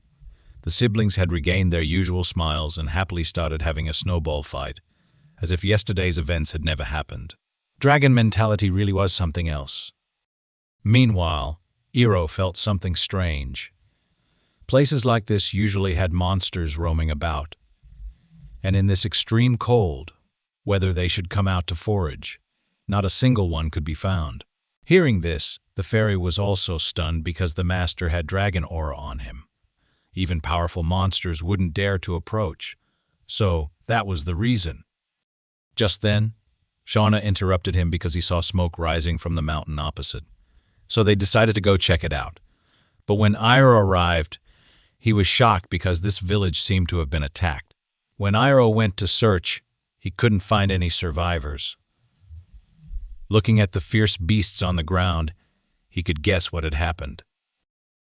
The siblings had regained their usual smiles and happily started having a snowball fight, as if yesterday's events had never happened. Dragon mentality really was something else. Meanwhile, Iroh felt something strange. Places like this usually had monsters roaming about, and in this extreme cold, whether they should come out to forage, not a single one could be found. Hearing this, the fairy was also stunned because the master had dragon aura on him. Even powerful monsters wouldn't dare to approach, so that was the reason. Just then, Shauna interrupted him because he saw smoke rising from the mountain opposite, so they decided to go check it out. But when Iroh arrived, he was shocked because this village seemed to have been attacked. When Iroh went to search, he couldn't find any survivors. Looking at the fierce beasts on the ground, he could guess what had happened.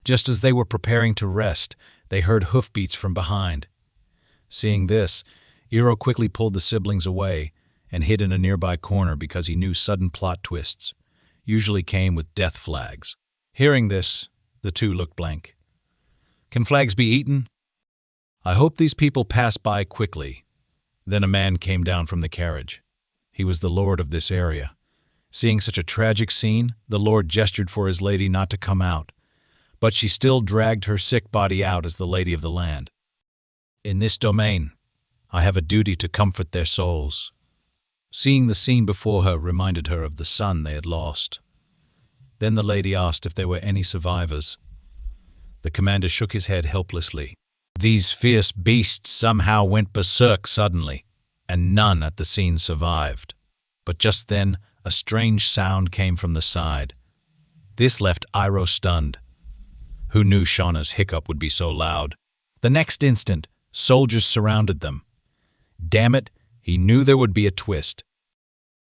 Just as they were preparing to rest, they heard hoofbeats from behind. Seeing this, Iroh quickly pulled the siblings away and hid in a nearby corner because he knew sudden plot twists usually came with death flags. Hearing this, the 2 looked blank. Can flags be eaten? I hope these people pass by quickly. Then a man came down from the carriage. He was the lord of this area. Seeing such a tragic scene, the lord gestured for his lady not to come out, but she still dragged her sick body out as the lady of the land. In this domain, I have a duty to comfort their souls. Seeing the scene before her reminded her of the son they had lost. Then the lady asked if there were any survivors. The commander shook his head helplessly. These fierce beasts somehow went berserk suddenly, and none at the scene survived. But just then, a strange sound came from the side. This left Iroh stunned. Who knew Shauna's hiccup would be so loud? The next instant, soldiers surrounded them. Damn it, he knew there would be a twist.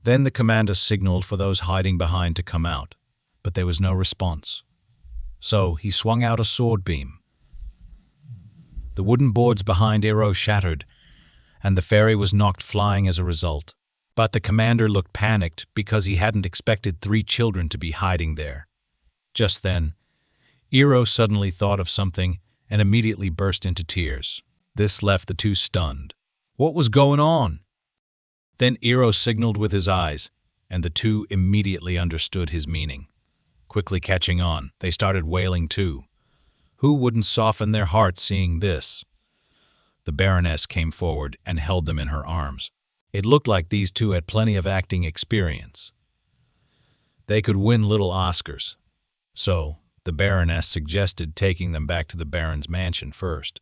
Then the commander signaled for those hiding behind to come out, but there was no response. So he swung out a sword beam. The wooden boards behind Iroh shattered, and the fairy was knocked flying as a result. But the commander looked panicked because he hadn't expected 3 children to be hiding there. Just then, Iro suddenly thought of something and immediately burst into tears. This left the two stunned. What was going on? Then Iro signaled with his eyes, and the two immediately understood his meaning. Quickly catching on, they started wailing too. Who wouldn't soften their hearts seeing this? The Baroness came forward and held them in her arms. It looked like these two had plenty of acting experience. They could win little Oscars. So, the Baroness suggested taking them back to the Baron's mansion first.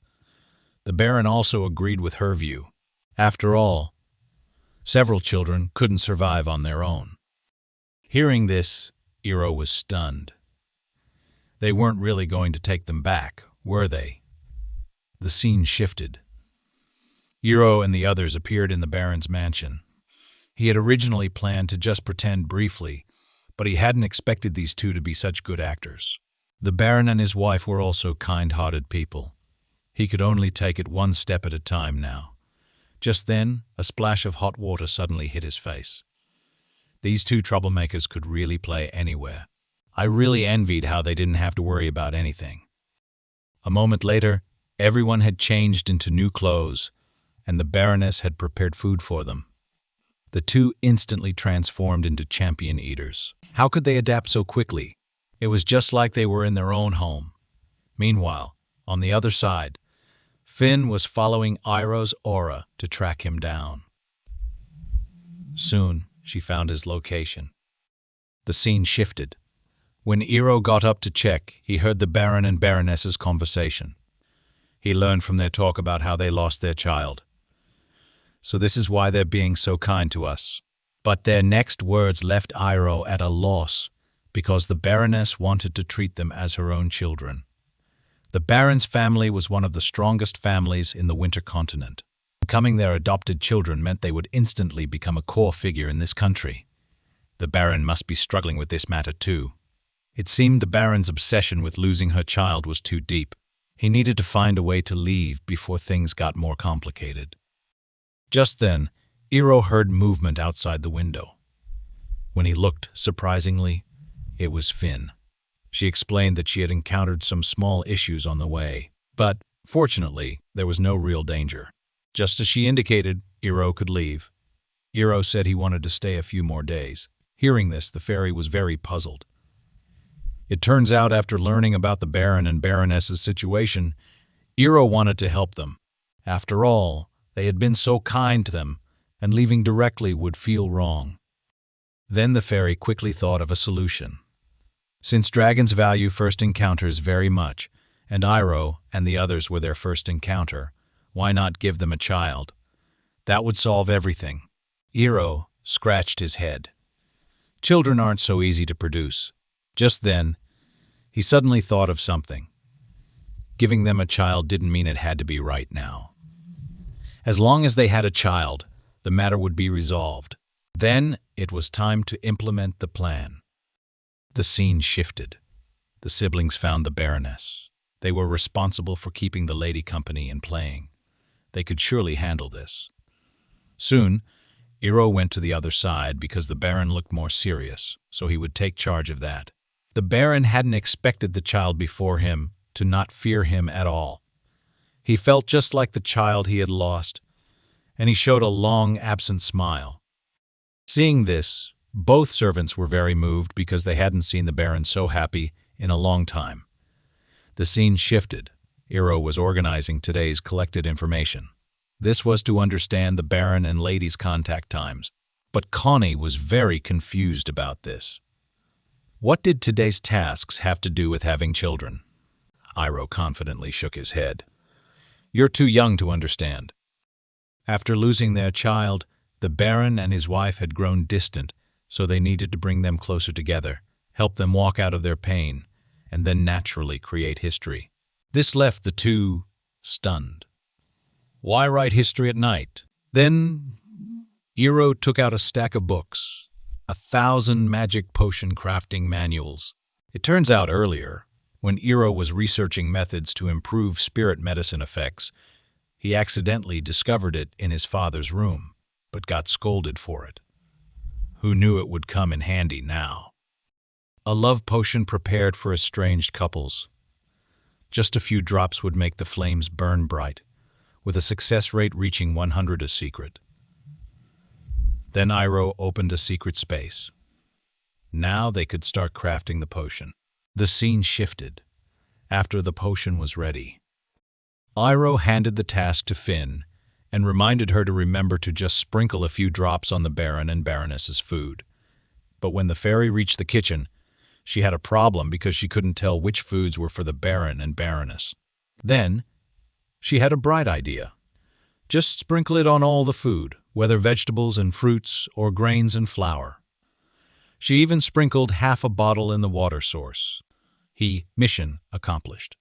The Baron also agreed with her view. After all, several children couldn't survive on their own. Hearing this, Iro was stunned. They weren't really going to take them back, were they? The scene shifted. Iro and the others appeared in the Baron's mansion. He had originally planned to just pretend briefly, but he hadn't expected these two to be such good actors. The Baron and his wife were also kind-hearted people. He could only take it one step at a time now. Just then, a splash of hot water suddenly hit his face. These two troublemakers could really play anywhere. I really envied how they didn't have to worry about anything. A moment later, everyone had changed into new clothes, and the Baroness had prepared food for them. The two instantly transformed into champion eaters. How could they adapt so quickly? It was just like they were in their own home. Meanwhile, on the other side, Finn was following Iroh's aura to track him down. Soon, she found his location. The scene shifted. When Iro got up to check, he heard the Baron and Baroness's conversation. He learned from their talk about how they lost their child. So this is why they're being so kind to us. But their next words left Iro at a loss, because the Baroness wanted to treat them as her own children. The Baron's family was one of the strongest families in the Winter Continent. Becoming their adopted children meant they would instantly become a core figure in this country. The Baron must be struggling with this matter too. It seemed the Baron's obsession with losing her child was too deep. He needed to find a way to leave before things got more complicated. Just then, Iro heard movement outside the window. When he looked, surprisingly, it was Finn. She explained that she had encountered some small issues on the way, but, fortunately, there was no real danger. Just as she indicated, Iro could leave. Iro said he wanted to stay a few more days. Hearing this, the fairy was very puzzled. It turns out after learning about the Baron and Baroness's situation, Iro wanted to help them. After all, they had been so kind to them, and leaving directly would feel wrong. Then the fairy quickly thought of a solution. Since dragons value first encounters very much, and Iro and the others were their first encounter, why not give them a child? That would solve everything. Iro scratched his head. Children aren't so easy to produce. Just then, he suddenly thought of something. Giving them a child didn't mean it had to be right now. As long as they had a child, the matter would be resolved. Then it was time to implement the plan. The scene shifted. The siblings found the Baroness. They were responsible for keeping the lady company and playing. They could surely handle this. Soon, Iro went to the other side because the Baron looked more serious, so he would take charge of that. The Baron hadn't expected the child before him to not fear him at all. He felt just like the child he had lost, and he showed a long, absent smile. Seeing this, both servants were very moved because they hadn't seen the Baron so happy in a long time. The scene shifted. Iro was organizing today's collected information. This was to understand the Baron and lady's contact times, but Connie was very confused about this. What did today's tasks have to do with having children? Iro confidently shook his head. You're too young to understand. After losing their child, the Baron and his wife had grown distant, so they needed to bring them closer together, help them walk out of their pain, and then naturally create history. This left the two stunned. Why write history at night? Then Iro took out a stack of books, 1,000 magic potion crafting manuals. It turns out earlier, when Iro was researching methods to improve spirit medicine effects, he accidentally discovered it in his father's room. but got scolded for it. Who knew it would come in handy now? A love potion prepared for estranged couples. Just a few drops would make the flames burn bright, with a success rate reaching 100 a secret. Then Iroh opened a secret space. Now they could start crafting the potion. The scene shifted. After the potion was ready, Iroh handed the task to Finn and reminded her to remember to just sprinkle a few drops on the Baron and Baroness's food. But when the fairy reached the kitchen, she had a problem because she couldn't tell which foods were for the Baron and Baroness. Then, she had a bright idea. Just sprinkle it on all the food, whether vegetables and fruits or grains and flour. She even sprinkled half a bottle in the water source. Mission accomplished.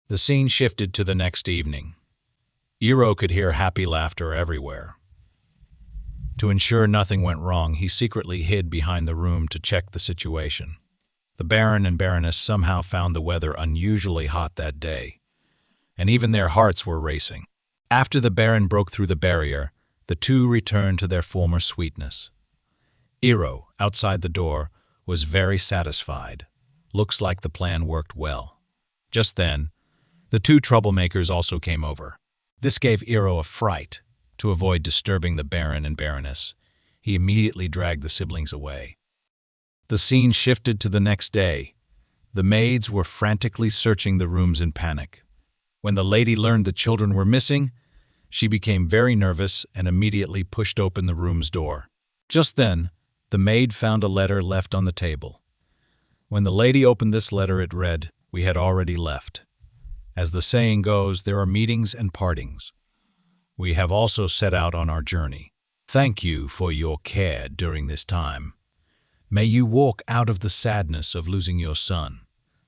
The scene shifted to the next evening. Iroh could hear happy laughter everywhere. To ensure nothing went wrong, he secretly hid behind the room to check the situation. The Baron and Baroness somehow found the weather unusually hot that day, and even their hearts were racing. After the Baron broke through the barrier, the two returned to their former sweetness. Iroh, outside the door, was very satisfied. Looks like the plan worked well. Just then, the two troublemakers also came over. This gave Iroh a fright. To avoid disturbing the Baron and Baroness, he immediately dragged the siblings away. The scene shifted to the next day. The maids were frantically searching the rooms in panic. When the lady learned the children were missing, she became very nervous and immediately pushed open the room's door. Just then, the maid found a letter left on the table. When the lady opened this letter, it read, "We had already left. As the saying goes, there are meetings and partings. We have also set out on our journey. Thank you for your care during this time. May you walk out of the sadness of losing your son,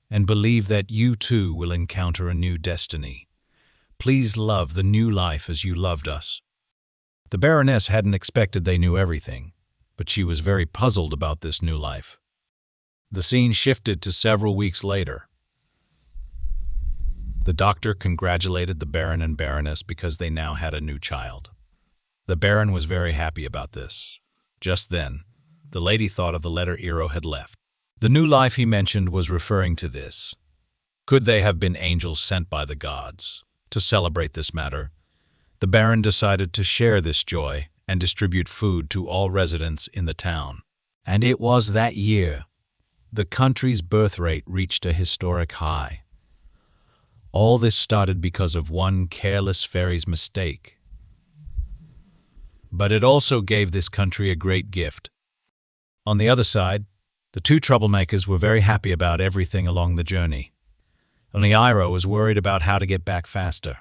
and believe that you too will encounter a new destiny. Please love the new life as you loved us." The Baroness hadn't expected they knew everything, but she was very puzzled about this new life. The scene shifted to several weeks later. The doctor congratulated the Baron and Baroness because they now had a new child. The Baron was very happy about this. Just then, the lady thought of the letter Iroh had left. The new life he mentioned was referring to this. Could they have been angels sent by the gods? To celebrate this matter, the Baron decided to share this joy and distribute food to all residents in the town. And it was that year the country's birth rate reached a historic high. All this started because of one careless fairy's mistake. But it also gave this country a great gift. On the other side, the two troublemakers were very happy about everything along the journey. Only Iroh was worried about how to get back faster.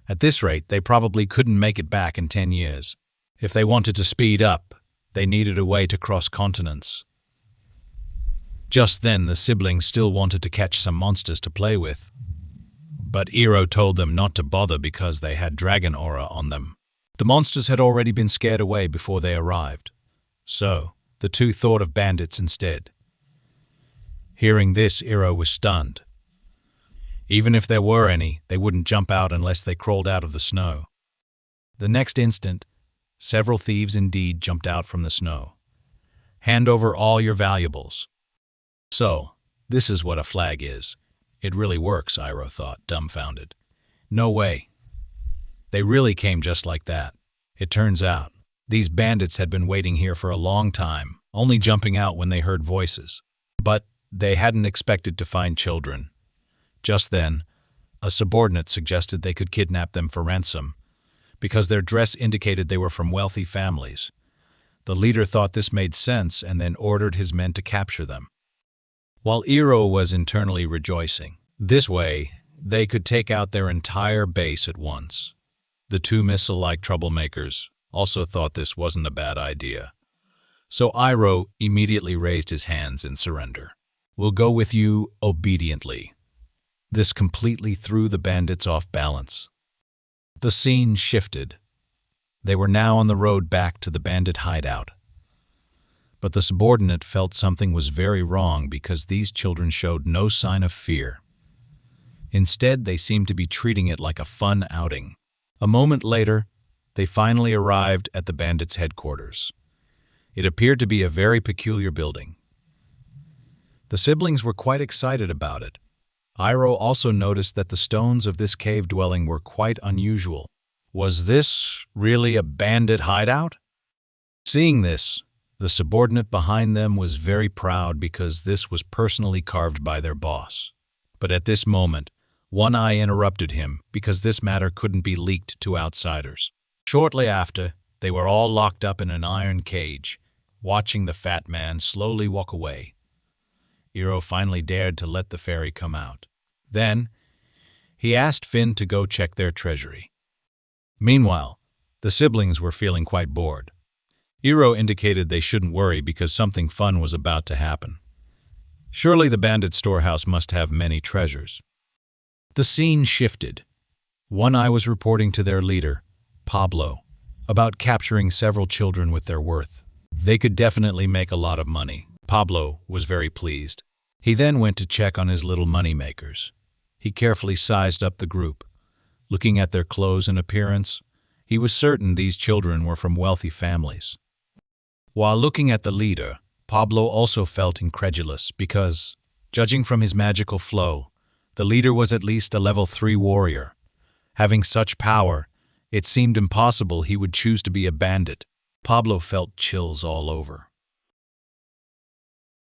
At this rate, they probably couldn't make it back in 10 years. If they wanted to speed up, they needed a way to cross continents. Just then, the siblings still wanted to catch some monsters to play with. But Iroh told them not to bother because they had dragon aura on them. The monsters had already been scared away before they arrived. So, the two thought of bandits instead. Hearing this, Iroh was stunned. Even if there were any, they wouldn't jump out unless they crawled out of the snow. The next instant, several thieves indeed jumped out from the snow. "Hand over all your valuables." So, this is what a flag is. It really works, Iroh thought, dumbfounded. No way. They really came just like that. It turns out, these bandits had been waiting here for a long time, only jumping out when they heard voices. But they hadn't expected to find children. Just then, a subordinate suggested they could kidnap them for ransom, because their dress indicated they were from wealthy families. The leader thought this made sense and then ordered his men to capture them. While Iroh was internally rejoicing, this way, they could take out their entire base at once. The two missile-like troublemakers also thought this wasn't a bad idea. So Iroh immediately raised his hands in surrender. "We'll go with you obediently." This completely threw the bandits off balance. The scene shifted. They were now on the road back to the bandit hideout. But the subordinate felt something was very wrong because these children showed no sign of fear. Instead, they seemed to be treating it like a fun outing. A moment later, they finally arrived at the bandits' headquarters. It appeared to be a very peculiar building. The siblings were quite excited about it. Iroh also noticed that the stones of this cave dwelling were quite unusual. Was this really a bandit hideout? Seeing this, the subordinate behind them was very proud because this was personally carved by their boss. But at this moment, One Eye interrupted him because this matter couldn't be leaked to outsiders. Shortly after, they were all locked up in an iron cage, watching the fat man slowly walk away. Iroh finally dared to let the fairy come out. Then, he asked Finn to go check their treasury. Meanwhile, the siblings were feeling quite bored. Iroh indicated they shouldn't worry because something fun was about to happen. Surely the bandit storehouse must have many treasures. The scene shifted. One Eye was reporting to their leader, Pablo, about capturing several children with their worth. They could definitely make a lot of money. Pablo was very pleased. He then went to check on his little moneymakers. He carefully sized up the group. Looking at their clothes and appearance, he was certain these children were from wealthy families. While looking at the leader, Pablo also felt incredulous because, judging from his magical flow, the leader was at least a level 3 warrior. Having such power, it seemed impossible he would choose to be a bandit. Pablo felt chills all over.